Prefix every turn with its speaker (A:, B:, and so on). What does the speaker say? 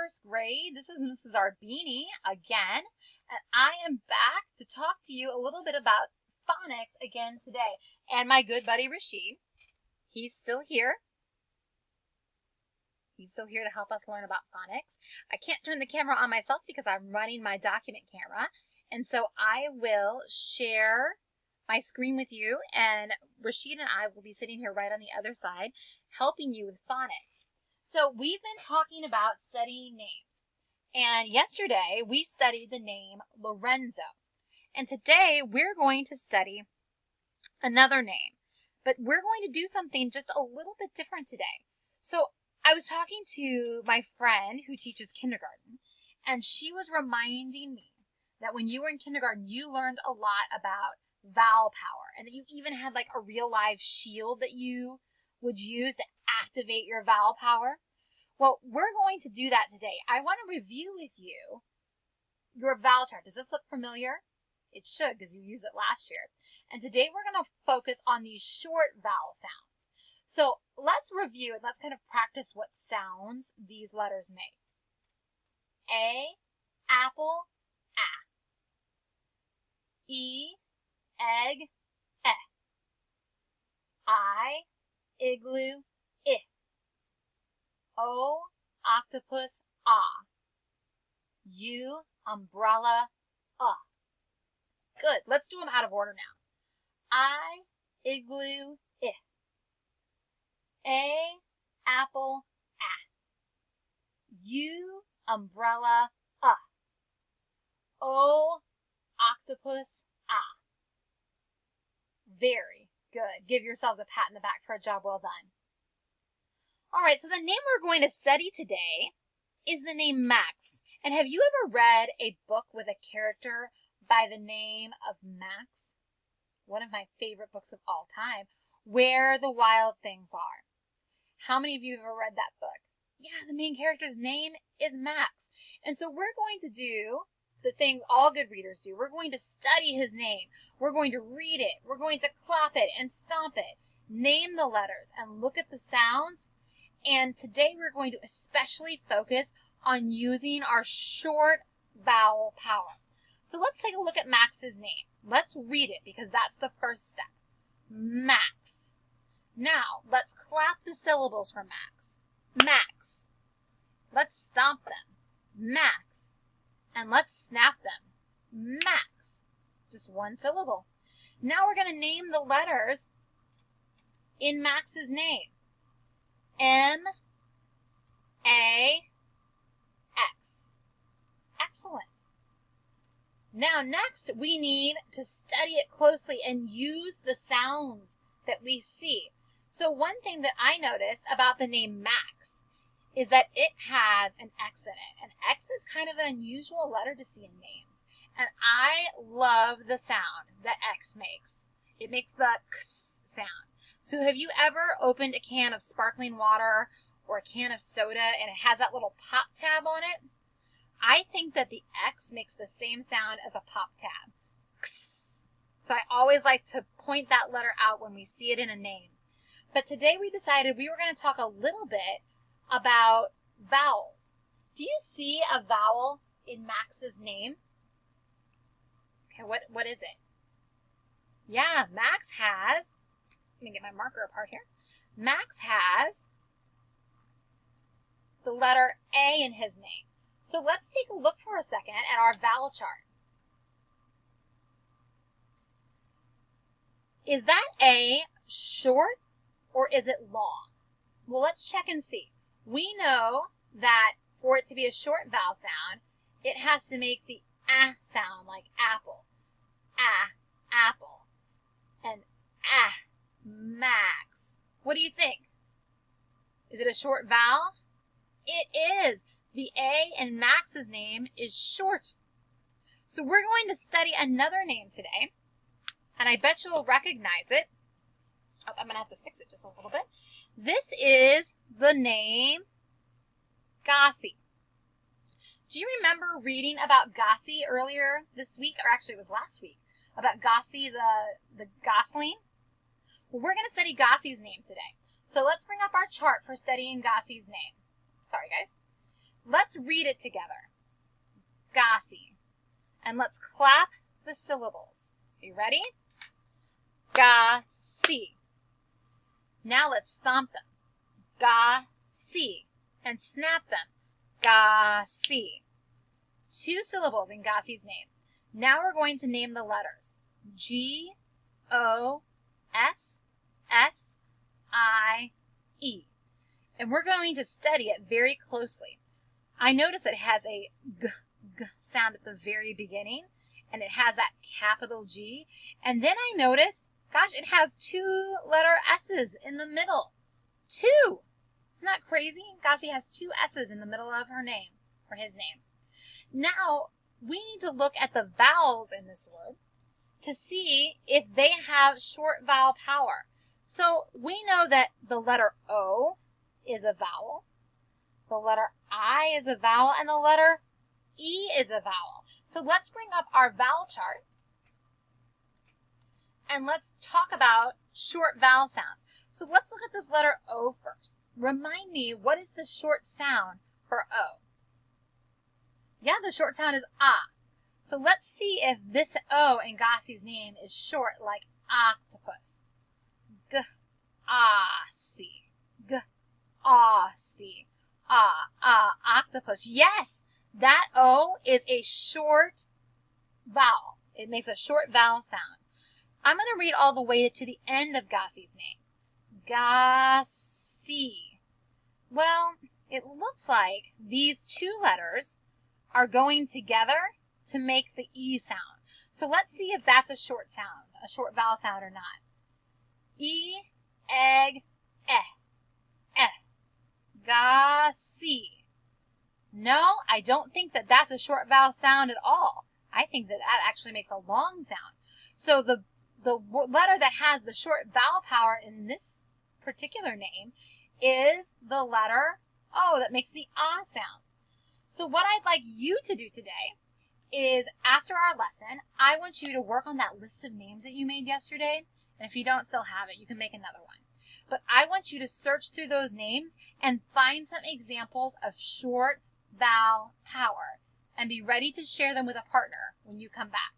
A: first grade. This is Mrs. Arbini again, and I am back to talk to you a little bit about phonics again today. And my good buddy Rashid, he's still here. He's still here to help us learn about phonics. I can't turn the camera on myself because I'm running my document camera, and so I will share my screen with you, and Rashid and I will be sitting here right on the other side helping you with phonics. So we've been talking about studying names, and yesterday we studied the name Lorenzo, and today we're going to study another name, but we're going to do something just a little bit different today. So I was talking to my friend who teaches kindergarten, and she was reminding me that when you were in kindergarten, you learned a lot about vowel power, and that you even had like a real live shield that you would use to activate your vowel power. Well, we're going to do that today. I want to review with you your vowel chart. Does this look familiar? It should, because you used it last year. And today we're going to focus on these short vowel sounds. So let's review and let's kind of practice what sounds these letters make. A, apple, a. E, egg, e. I, igloo, I. O, octopus, ah. U, umbrella, Good. Let's do them out of order now. I, igloo, I. A, apple, a. U, umbrella, O, octopus, ah. Very good. Give yourselves a pat in the back for a job well done. All right, so the name we're going to study today is the name Max. And have you ever read a book with a character by the name of Max? One of my favorite books of all time, Where the Wild Things Are. How many of you have ever read that book? Yeah, the main character's name is Max. And so we're going to do the things all good readers do. We're going to study his name. We're going to read it. We're going to clap it and stomp it. Name the letters and look at the sounds. And today we're going to especially focus on using our short vowel power. So let's take a look at Max's name. Let's read it because that's the first step. Max. Now, let's clap the syllables for Max. Max. Let's stomp them. Max. And let's snap them. Max. Just one syllable. Now we're going to name the letters in Max's name. M, A, X. Excellent. Now next we need to study it closely and use the sounds that we see. So one thing that I noticed about the name Max is that it has an X in it. And X is kind of an unusual letter to see in names. And I love the sound that X makes. It makes the X sound. So have you ever opened a can of sparkling water or a can of soda and it has that little pop tab on it? I think that the X makes the same sound as a pop tab. X. So I always like to point that letter out when we see it in a name. But today we decided we were going to talk a little bit about vowels. Do you see a vowel in Max's name? Okay, what is it? Yeah, Max has, let me get my marker apart here. Max has the letter A in his name. So let's take a look for a second at our vowel chart. Is that A short or is it long? Well, let's check and see. We know that for it to be a short vowel sound, it has to make the ah sound like apple. Ah, apple. And ah, Max. What do you think? Is it a short vowel? It is. The A in Max's name is short. So we're going to study another name today, and I bet you'll recognize it. Oh, I'm going to have to fix it just a little bit. This is the name Gossie. Do you remember reading about Gossie earlier this week, or actually it was last week, about Gossie the gosling? Well, we're going to study Gossie's name today. So let's bring up our chart for studying Gossie's name. Sorry, guys. Let's read it together. Gossie. And let's clap the syllables. Are you ready? Gossie. Now let's stomp them. Gossie. And snap them. Gossie. 2 syllables in Gossie's name. Now we're going to name the letters. G-O-S-S-I-E. And we're going to study it very closely. I notice it has a g sound at the very beginning, and it has that capital G. And then I noticed, gosh, it has 2 letter S's in the middle. 2! Isn't that crazy? Gossie has 2 S's in the middle of her name, or his name. Now, we need to look at the vowels in this word to see if they have short vowel power. So we know that the letter O is a vowel, the letter I is a vowel, and the letter E is a vowel. So let's bring up our vowel chart and let's talk about short vowel sounds. So let's look at this letter O first. Remind me, what is the short sound for O? Yeah, the short sound is ah. So let's see if this O in Gossie's name is short like octopus. G-ah-see. G-ah-see. Octopus. Yes, that O is a short vowel. It makes a short vowel sound. I'm going to read all the way to the end of Gossie's name. Gossie. Well, it looks like these 2 letters are going together to make the E sound. So let's see if that's a short sound, a short vowel sound or not. E, egg, eh. Gossie. No, I don't think that that's a short vowel sound at all. I think that that actually makes a long sound. So the letter that has the short vowel power in this particular name is the letter O that makes the ah sound. So what I'd like you to do today is, after our lesson, I want you to work on that list of names that you made yesterday. And if you don't still have it, you can make another one. But I want you to search through those names and find some examples of short vowel power and be ready to share them with a partner when you come back.